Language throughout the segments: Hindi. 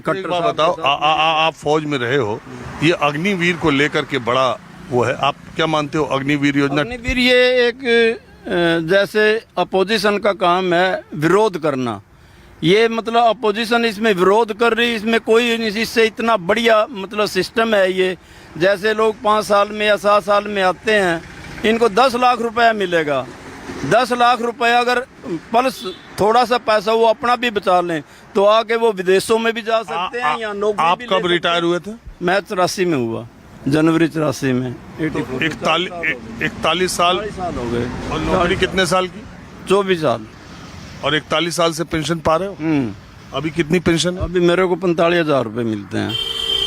एक बात बताओ, आप फौज में रहे हो, ये अग्निवीर को लेकर के बड़ा वो है, आप क्या मानते हो? अग्निवीर योजना, अग्निवीर ये एक जैसे अपोजिशन का काम है विरोध करना। ये मतलब अपोजिशन इसमें विरोध कर रही, इसमें कोई इससे इतना बढ़िया मतलब सिस्टम है ये। जैसे लोग 5 साल में या 7 साल में आते हैं, इनको 10 लाख रुपया मिलेगा। 10 लाख रुपया अगर प्लस थोड़ा सा पैसा वो अपना भी बचा लें तो आगे वो विदेशों में भी जा सकते हैं या नौकरी आप भी कब रिटायर हुए थे? मैं 84 में हुआ, जनवरी 84 में। 41 साल हो गए। और नौकरी कितने साल की? 24 साल। और 41 साल से पेंशन पा रहे हो? अभी कितनी पेंशन है? अभी मेरे को 45,000 रुपये मिलते हैं।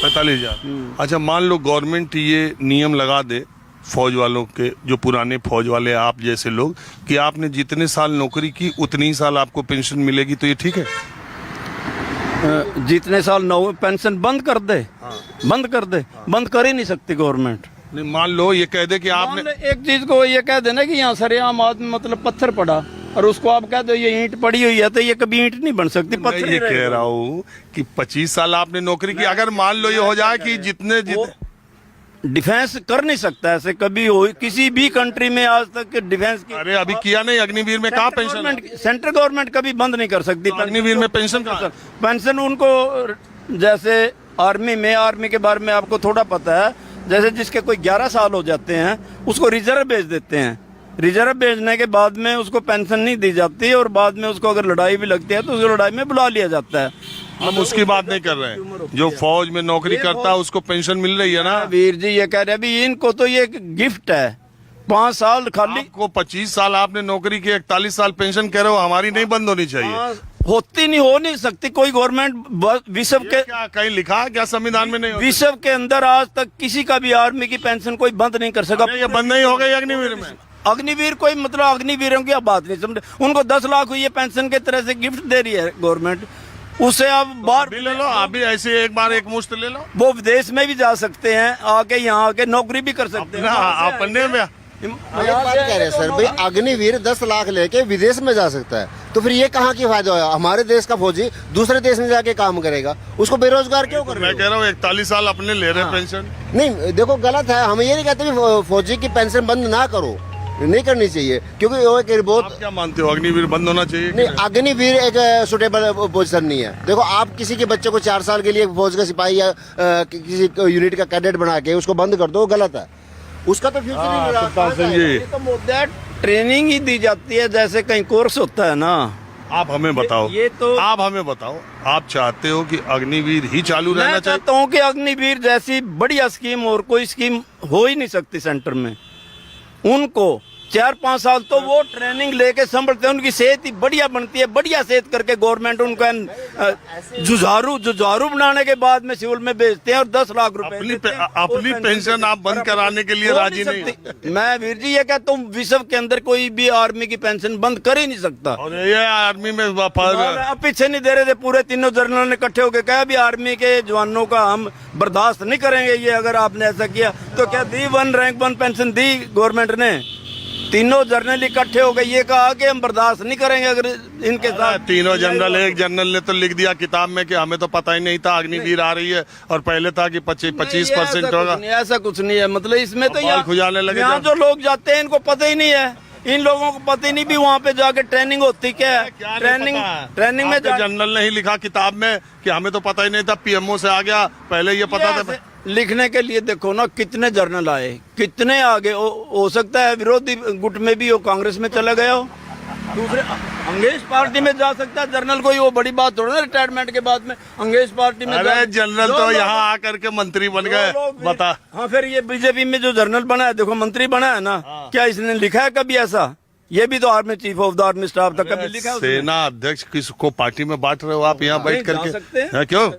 45,000। अच्छा, मान लो गवर्नमेंट ये नियम लगा दे फौज वालों के, जो पुराने फौज वाले आप जैसे लोग, कि आपने जितने साल नौकरी की उतनी ही साल आपको पेंशन मिलेगी, तो ये ठीक है? जितने साल पेंशन बंद कर दे। बंद कर दे। बंद कर ही नहीं सकती गवर्नमेंट। नहीं, मान लो ये कह दे कि आपने एक चीज को ये कह देना कि यहाँ सरेआम आदमी मतलब पत्थर पड़ा और उसको आप कह दो ये ईंट पड़ी हुई है, तो ये कभी ईंट नहीं बन सकती, मैं पत्थर ये ही कह रहेगा। रहा हूँ कि 25 साल आपने नौकरी की, अगर मान लो ये हो जाए कि जितने डिफेंस कर नहीं सकता ऐसे कभी हो किसी भी कंट्री में आज तक डिफेंस की। अरे अभी किया नहीं, अग्निवीर में कहाँ पेंशन? सेंट्रल गवर्नमेंट कभी बंद नहीं कर सकती। अग्निवीर में पेंशन कहाँ? पेंशन उनको जैसे आर्मी के बारे में आपको थोड़ा पता है, जैसे जिसके कोई 11 साल हो जाते हैं उसको रिजर्व भेज देते हैं। रिजर्व भेजने के बाद में उसको पेंशन नहीं दी जाती और बाद में उसको अगर लड़ाई भी लगती है तो उस लड़ाई में बुला लिया जाता है। हम उसकी बात नहीं कर रहे हैं, जो फौज में नौकरी करता है उसको पेंशन मिल रही है ना? वीर जी ये कह रहे हैं अभी इनको तो ये गिफ्ट है, 5 साल खाली। आपको 25 साल आपने नौकरी की, 41 साल पेंशन कह रहे हो, हमारी नहीं बंद होनी चाहिए? होती नहीं, हो नहीं सकती कोई गवर्नमेंट। विश्व के क्या कहीं लिखा है क्या संविधान में? नहीं होती? विश्व के अंदर आज तक किसी का भी आर्मी की पेंशन कोई बंद नहीं कर सका। ये बंद नहीं हो गई अग्निवीर में? अग्निवीर कोई मतलब अग्निवीरों की आप बात नहीं समझे। उनको 10 लाख हुई है पेंशन के तरह से गिफ्ट दे रही है गवर्नमेंट, उसे आप बाहर भी ले लो, अभी ऐसे एक बार एक मुश्त ले लो। वो विदेश में भी जा सकते हैं, आके यहाँ आके नौकरी भी कर सकते हैं। अपने में हम एक बात कह रहे हैं सर भाई, अग्निवीर 10 लाख लेके विदेश में जा सकता है, तो फिर ये कहाँ की फायदा होगा? हमारे देश का फौजी दूसरे देश में जाके काम करेगा, उसको बेरोजगार क्यों कर रहे हो? मैं कह रहा हूँ 41 साल अपने ले रहे पेंशन। नहीं देखो गलत है, हम ये नहीं कहते भी फौजी की पेंशन बंद ना करो, नहीं करनी चाहिए, क्योंकि वो एक बहुत। आप क्या मानते हो, अग्निवीर बंद होना चाहिए? नहीं, अग्निवीर एक सुटेबल पोजीशन नहीं है। देखो आप किसी के बच्चे को 4 साल के लिए फौज का सिपाही या किसी यूनिट का कैडेट बना के उसको बंद कर दो, गलत है। उसका तो फ्यूचर ही नहीं रहा। ये तो मुद्दा है, ट्रेनिंग ही दी जाती है जैसे कहीं कोर्स होता है ना। आप हमें बताओ, ये तो आप हमें बताओ, आप चाहते हो कि अग्निवीर ही चालू रहना मैं चाहिए? चाहता हूँ कि अग्निवीर जैसी बढ़िया स्कीम और कोई स्कीम हो ही नहीं सकती सेंटर में। उनको 4-5 साल तो वो ट्रेनिंग लेके संभलते हैं, उनकी सेहत ही बढ़िया बनती है। बढ़िया सेहत करके गवर्नमेंट उनको जुझारू बनाने के बाद में सिविल में भेजते हैं और 10 लाख रुपए अपनी पेंशन आप बंद कराने के लिए राजी नहीं? मैं वीर जी ये कहता हूँ विश्व के अंदर कोई भी आर्मी की पेंशन बंद कर ही नहीं सकता। और ये आर्मी में अब पीछे नहीं दे रहे थे, पूरे तीनों जनरल ने इकट्ठे होकर कहा भी आर्मी के जवानों का हम बर्दाश्त नहीं करेंगे, ये अगर आपने ऐसा किया तो क्या दी 1 रैंक 1 पेंशन दी गवर्नमेंट ने? तीनों जर्नल इकट्ठे हो गए, ये कहा कि हम बर्दाश्त नहीं करेंगे अगर इनके साथ। तीनों जनरल, एक जनरल ने तो लिख दिया किताब में कि हमें तो पता ही नहीं था अग्निवीर आ रही है, और पहले था कि 25% होगा। ऐसा कुछ नहीं है, मतलब इसमें तो बाल खुजाने लगे। यहाँ जो लोग जाते हैं इनको पता ही नहीं है, इन लोगों को पता ही नहीं भी वहाँ पे जाके ट्रेनिंग होती क्या है। ट्रेनिंग में जनरल ने ही लिखा किताब में कि हमें तो पता ही नहीं था, पीएमओ से आ गया, पहले ये पता था। लिखने के लिए देखो ना कितने जर्नल आए, कितने आगे हो सकता है विरोधी गुट में भी हो, कांग्रेस में चला गया हो, दूसरे अंग्रेज पार्टी में जा सकता है जर्नल। कोई वो बड़ी बात थोड़ा ना रिटायरमेंट के बाद में अंग्रेज पार्टी में। अरे जनरल तो यहाँ आकर के मंत्री बन गए, बता। हाँ फिर ये बीजेपी में जो जनरल बना है, देखो मंत्री बना है ना, क्या इसने लिखा है कभी ऐसा? ये भी तो army chief of the army staff था, कभी लिखा है? सेना अध्यक्ष किसको पार्टी में बांट रहे हो आप यहाँ बैठ करके? क्यों?